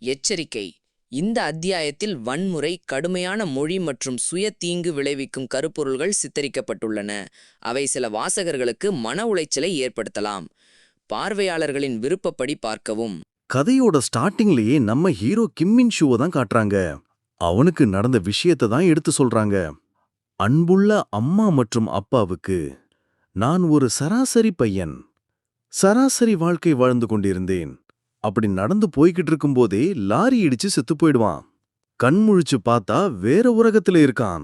எச்சரிக்கை. இந்த அத்தியாயத்தில் வன்முறை, கடுமையான மொழி மற்றும் சுய தீங்கு விளைவிக்கும் கருப்பொருள்கள் சித்தரிக்கப்பட்டுள்ளன. அவை சில வாசகர்களுக்கு மன உளைச்சலை ஏற்படுத்தலாம். பார்வையாளர்களின் விருப்பப்படி பார்க்கவும். கதையோட ஸ்டார்டிங்லயே நம்ம ஹீரோ கிம்மின் ஷூவை தான் காட்டுறாங்க. அவனுக்கு நடந்த விஷயத்தை தான் எடுத்து சொல்றாங்க. அன்புள்ள அம்மா மற்றும் அப்பாவுக்கு, நான் ஒரு சராசரி பையன். சராசரி வாழ்க்கை வாழ்ந்து கொண்டிருந்தேன். அப்படி நடந்து போய்கிட்டு இருக்கும்போதே லாரி இடிச்சு செத்து போயிடுவான். கண்முழிச்சு பார்த்தா வேற உலகத்துல இருக்கான்.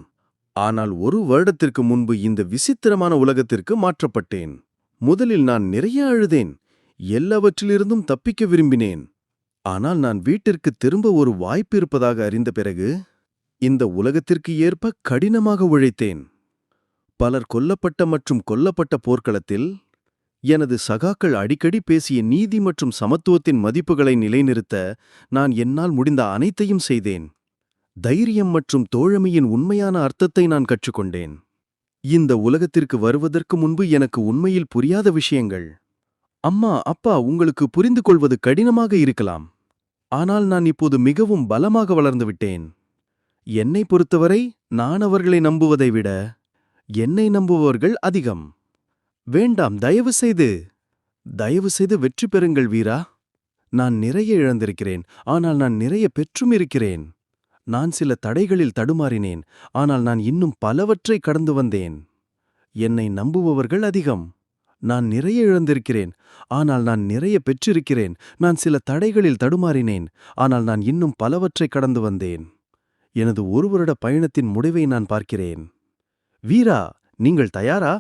ஆனால் ஒரு வருடத்திற்கு முன்பு இந்த விசித்திரமான உலகத்திற்கு மாற்றப்பட்டேன். முதலில் நான் நிறைய அழுதேன். எல்லாவற்றிலிருந்தும் தப்பிக்க விரும்பினேன். ஆனால் நான் வீட்டிற்கு திரும்ப ஒரு வாய்ப்பு இருப்பதாக அறிந்த பிறகு இந்த உலகத்திற்கு ஏற்ப கடினமாக உழைத்தேன். பலர் கொல்லப்பட்ட மற்றும் கொல்லப்பட்ட போர்க்களத்தில் எனது சகாக்கள் அடிக்கடி பேசிய நீதி மற்றும் சமத்துவத்தின் மதிப்புகளை நிலைநிறுத்த நான் என்னால் முடிந்த அனைத்தையும் செய்தேன். தைரியம் மற்றும் தோழமையின் உண்மையான அர்த்தத்தை நான் கற்றுக்கொண்டேன். இந்த உலகத்திற்கு வருவதற்கு முன்பு எனக்கு உண்மையில் புரியாத விஷயங்கள். அம்மா, அப்பா, உங்களுக்கு புரிந்து கொள்வது கடினமாக இருக்கலாம். ஆனால் நான் இப்போது மிகவும் பலமாக வளர்ந்துவிட்டேன். என்னை பொறுத்தவரை நான் அவர்களை நம்புவதை விட என்னை நம்புபவர்கள் அதிகம். வேண்டாம், தயவு செய்து வெற்றி பெறுங்கள் வீரா. நான் நிறைய இழந்திருக்கிறேன், ஆனால் நான் நிறைய பெற்றும் இருக்கிறேன். நான் சில தடைகளில் தடுமாறினேன், ஆனால் நான் இன்னும் பலவற்றை கடந்து வந்தேன். என்னை நம்புபவர்கள் அதிகம். நான் நிறைய இழந்திருக்கிறேன், ஆனால் நான் நிறைய பெற்றிருக்கிறேன். நான் சில தடைகளில் தடுமாறினேன், ஆனால் நான் இன்னும் பலவற்றை கடந்து வந்தேன். எனது ஒரு வருட பயணத்தின் முடிவை நான் பார்க்கிறேன். வீரா, நீங்கள் தயாரா?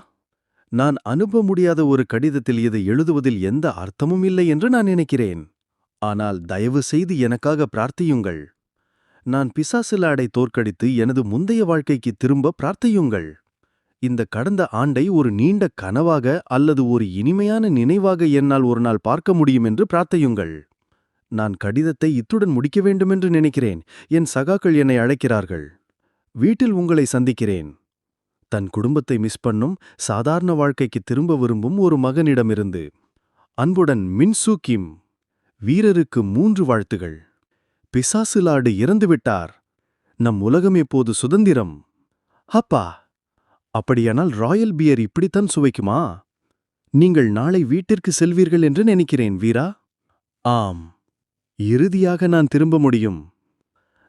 நான் அனுப்ப முடியாத ஒரு கடிதத்தில் இதை எழுதுவதில் எந்த அர்த்தமும் இல்லை என்று நான் நினைக்கிறேன். ஆனால் தயவு செய்து எனக்காக பிரார்த்தியுங்கள். நான் பிசாசிலாடை தோற்கடித்து எனது முந்தைய வாழ்க்கைக்கு திரும்ப பிரார்த்தியுங்கள். இந்த கடந்த ஆண்டை ஒரு நீண்ட கனவாக அல்லது ஒரு இனிமையான நினைவாக என்னால் ஒரு நாள் பார்க்க முடியும் என்று பிரார்த்தியுங்கள். நான் கடிதத்தை இத்துடன் முடிக்க வேண்டுமென்று நினைக்கிறேன். என் சகாக்கள் என்னை அழைக்கிறார்கள். வீட்டில் உங்களை சந்திக்கிறேன். தன் குடும்பத்தை மிஸ் பண்ணும், சாதாரண வாழ்க்கைக்கு திரும்ப விரும்பும் ஒரு மகனிடமிருந்து. அன்புடன் மின்சூ கிம். வீரருக்கு 3 வாழ்த்துகள். பிசாசிலாடு இறந்துவிட்டார். நம் உலகம் இப்போது சுதந்திரம். அப்பா, அப்படியானால் ராயல் பியர் இப்படித்தான் சுவைக்குமா? நீங்கள் நாளை வீட்டிற்கு செல்வீர்கள் என்று நினைக்கிறேன் வீரா. ஆம், இறுதியாக நான் திரும்ப முடியும்.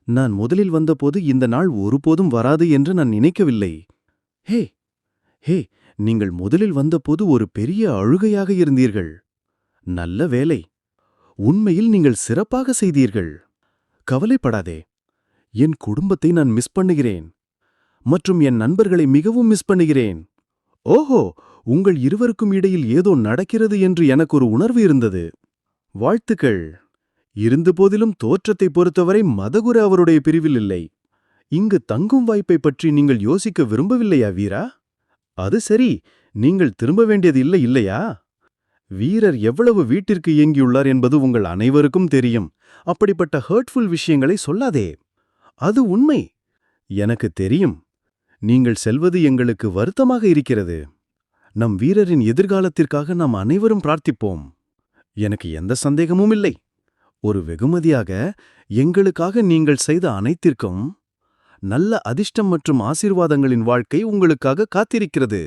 நான் முதலில் வந்தபோது இந்த நாள் ஒருபோதும் வராது என்று நான் நினைக்கவில்லை. ஹே, நீங்கள் முதலில் வந்தபோது ஒரு பெரிய அழுகையாக இருந்தீர்கள். நல்ல வேலை. உண்மையில் நீங்கள் சிறப்பாக செய்தீர்கள். கவலைப்படாதே. என் குடும்பத்தை நான் மிஸ் பண்ணுகிறேன். மற்றும் என் நண்பர்களை மிகவும் மிஸ் பண்ணுகிறேன். ஓஹோ, உங்கள் இருவருக்கும் இடையில் ஏதோ நடக்கிறது என்று எனக்கு ஒரு உணர்வு இருந்தது. வாழ்த்துக்கள். இருந்தபோதிலும் தோற்றத்தை பொறுத்தவரை மதகுரு அவருடைய பிரிவில் இல்லை. இங்கு தங்கும் வாய்ப்பை பற்றி நீங்கள் யோசிக்க விரும்பவில்லையா வீரா? அது சரி, நீங்கள் திரும்ப வேண்டியது இல்லை இல்லையா? வீரர் எவ்வளவு வீட்டிற்கு இயங்கியுள்ளார் என்பது உங்கள் அனைவருக்கும் தெரியும். அப்படிப்பட்ட ஹர்ட்ஃபுல் விஷயங்களை சொல்லாதே. அது உண்மை. எனக்கு தெரியும். நீங்கள் செல்வது எங்களுக்கு வருத்தமாக இருக்கிறது. நம் வீரரின் எதிர்காலத்திற்காக நாம் அனைவரும் பிரார்த்திப்போம். எனக்கு எந்த சந்தேகமும் இல்லை. ஒரு வெகுமதியாக எங்களுக்காக நீங்கள் செய்த அனைத்திற்கும் நல்ல அதிர்ஷ்டம் மற்றும் ஆசீர்வாதங்களின் வாழ்க்கை உங்களுக்காக காத்திருக்கிறது.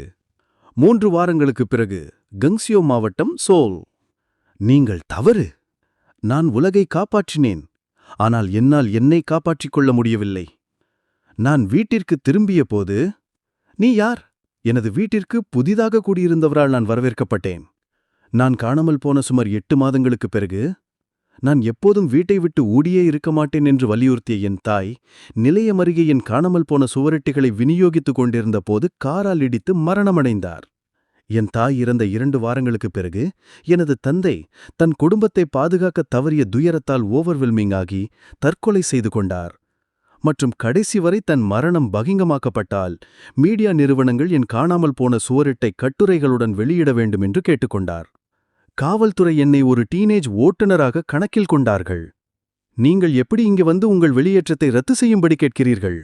3 வாரங்களுக்குப் பிறகு கங்சியோ மாவட்டம், சோல். நீங்கள் தவறு. நான் உலகை காப்பாற்றினேன், ஆனால் என்னால் என்னை காப்பாற்றிக் கொள்ள முடியவில்லை. நான் வீட்டிற்கு திரும்பிய போது, நீ யார்? எனது வீட்டிற்கு புதிதாக கூடியிருந்தவரால் நான் வரவேற்கப்பட்டேன். நான் காணாமல் போன சுமார் 8 மாதங்களுக்குப் பிறகு, நான் எப்போதும் வீட்டை விட்டு ஓடியே இருக்க மாட்டேன் என்று வலியுறுத்திய என் தாய், நிலையம் அருகே என் காணாமல் போன சுவரொட்டிகளை விநியோகித்துக் கொண்டிருந்த போது காரால் இடித்து மரணமடைந்தார். என் தாய் இறந்த 2 வாரங்களுக்குப் பிறகு எனது தந்தை தன் குடும்பத்தை பாதுகாக்க தவறிய துயரத்தால் ஓவர்வெல்மிங்காகி தற்கொலை செய்து கொண்டார். மற்றும் கடைசி வரை தன் மரணம் பகிங்கமாக்கப்பட்டால் மீடியா நிறுவனங்கள் என் காணாமல் போன சுவரொட்டை கட்டுரைகளுடன் வெளியிட வேண்டும் என்று கேட்டுக்கொண்டார். காவல்துறை என்னை ஒரு டீனேஜ் ஓட்டுநராக கணக்கில் கொண்டார்கள். நீங்கள் எப்படி இங்கு வந்து உங்கள் வெளியேற்றத்தை ரத்து செய்யும்படி கேட்கிறீர்கள்?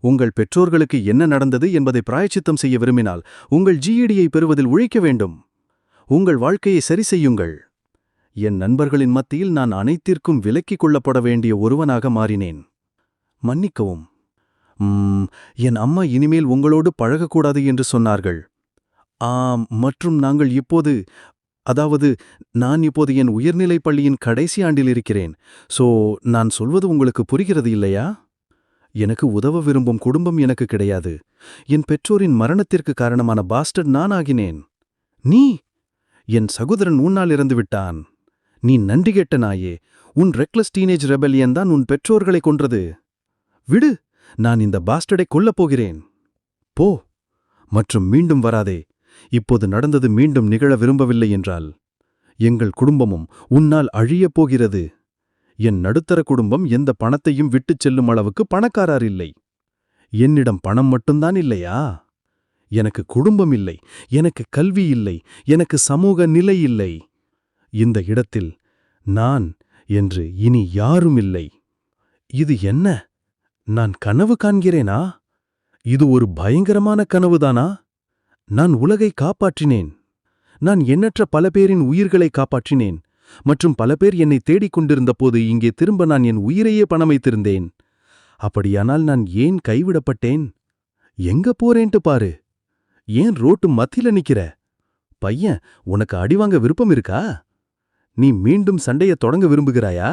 உங்கள் பெற்றோர்களுக்கு என்ன நடந்தது என்பதை பிராயச்சித்தம் செய்ய விரும்பினால் உங்கள் ஜிஇடியை பெறுவதில் உழைக்க வேண்டும். உங்கள் வாழ்க்கையை சரி செய்யுங்கள். என் நண்பர்களின் மத்தியில் நான் அனைத்திற்கும் விலக்கிக் கொள்ளப்பட வேண்டிய ஒருவனாக மாறினேன். மன்னிக்கவும். என் அம்மா இனிமேல் உங்களோடு பழகக்கூடாது என்று சொன்னார்கள். மற்றும் நாங்கள் இப்போது நான் இப்போது என் உயர்நிலைப் பள்ளியின் கடைசி ஆண்டில் இருக்கிறேன். நான் சொல்வது உங்களுக்கு புரிகிறது இல்லையா? எனக்கு உதவ விரும்பும் குடும்பம் எனக்கு கிடையாது. என் பெற்றோரின் மரணத்திற்கு காரணமான பாஸ்டர்ட் நான் ஆகினேன். நீ என் சகோதரன் உன்னால் இறந்து விட்டான். நீ நன்றிகெட்ட நாயே. உன் ரெக்லஸ் டீனேஜ் ரெபெலியன் தான் உன் பெற்றோர்களை கொன்றது. விடு, நான் இந்த பாஸ்டர்டை கொல்லப் போகிறேன். போ, மற்றும் மீண்டும் வராதே. இப்போது நடந்தது மீண்டும் நிகழ விரும்பவில்லை என்றால் எங்கள் குடும்பமும் உன்னால் அழியப் போகிறது. என் நடுத்தர குடும்பம் எந்த பணத்தையும் விட்டுச் செல்லும் அளவுக்கு பணக்காரர் இல்லை. என்னிடம் பணம் மட்டும்தான் இல்லையா? எனக்கு குடும்பம் இல்லை, எனக்கு கல்வி இல்லை, எனக்கு சமூக நிலை இல்லை. இந்த இடத்தில் நான் என்று இனி யாரும் இல்லை. இது என்ன? நான் கனவு காண்கிறேனா? இது ஒரு பயங்கரமான கனவுதானா? நான் உலகை காப்பாற்றினேன். நான் எண்ணற்ற பல பேரின் உயிர்களை காப்பாற்றினேன். மற்றும் பல பேர் என்னை தேடிக் கொண்டிருந்தபோது இங்கே திரும்ப நான் என் உயிரையே பணம் வைத்திருந்தேன். அப்படியானால் நான் ஏன் கைவிடப்பட்டேன்? எங்க போறேன்ட்டு பாரு. ஏன் ரோட்டு மத்தியில நிக்கிற? பையன், உனக்கு அடிவாங்க விருப்பம் இருக்கா? நீ மீண்டும் சண்டைய தொடங்க விரும்புகிறாயா?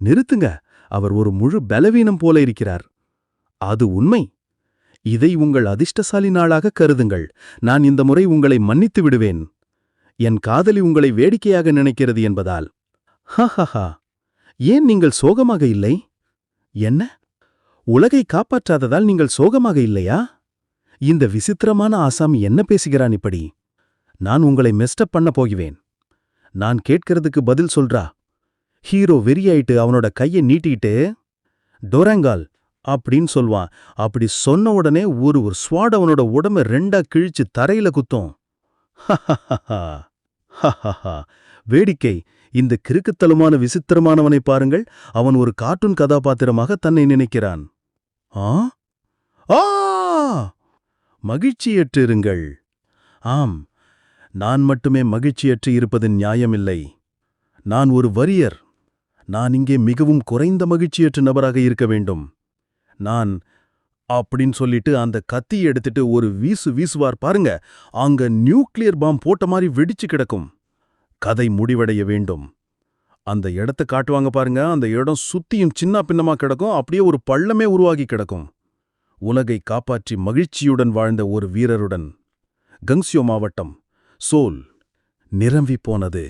நிறுத்துங்க. அவர் ஒரு முழு பலவீனம் போல இருக்கிறார். அது உண்மை. இதை உங்கள் அதிர்ஷ்டசாலி நாளாக கருதுங்கள். நான் இந்த முறை உங்களை மன்னித்து விடுவேன். என் காதலி உங்களை வேடிக்கையாக நினைக்கிறது என்பதால். ஹஹஹா. ஏன் நீங்கள் சோகமாக இல்லை? என்ன? உலகை காப்பாற்றாததால் நீங்கள் சோகமாக இல்லையா? இந்த விசித்திரமான ஆசாமி என்ன பேசுகிறான் இப்படி? நான் உங்களை மெஸ்டப் பண்ண போகிறேன். நான் கேட்கிறதுக்கு பதில் சொல்றா. ஹீரோ வெறியாயிட்டு அவனோட கையை நீட்டிக்கிட்டு டோராங்கால் அப்படின்னு சொல்வான். அப்படி சொன்ன உடனே ஒரு ஸ்வாட் அவனோட உடம்ப 2ஆ கிழிச்சு தரையில குத்தும். ஹஹஹா. வேடிக்கை. இந்த கிறுக்குத்தலமான விசித்திரமானவனை பாருங்கள். அவன் ஒரு கார்ட்டூன் கதாபாத்திரமாக தன்னை நினைக்கிறான். மகிழ்ச்சியற்று இருங்கள். ஆம், நான் மட்டுமே மகிழ்ச்சியற்று இருப்பது நியாயமில்லை. நான் ஒரு வரியர். நான் இங்கே மிகவும் குறைந்த மகிழ்ச்சியற்ற நபராக இருக்க வேண்டும். நான் அப்படின்னு சொல்லிட்டு அந்த கத்தியை எடுத்துட்டு ஒரு வீசுவார் பாருங்க. அங்க நியூக்ளியர் பாம் போட்ட மாதிரி வெடிச்சு கிடக்கும். கதை முடிவடைய வேண்டும். அந்த இடத்த காட்டுவாங்க பாருங்க. அந்த இடம் சுத்தியும் சின்ன பின்னமா கிடக்கும். அப்படியே ஒரு பள்ளமே உருவாகி கிடக்கும். உலகை காப்பாற்றி மகிழ்ச்சியுடன் வாழ்ந்த ஒரு வீரருடன் கங்சியோ மாவட்டம் சோல் நிரம்பி போனது.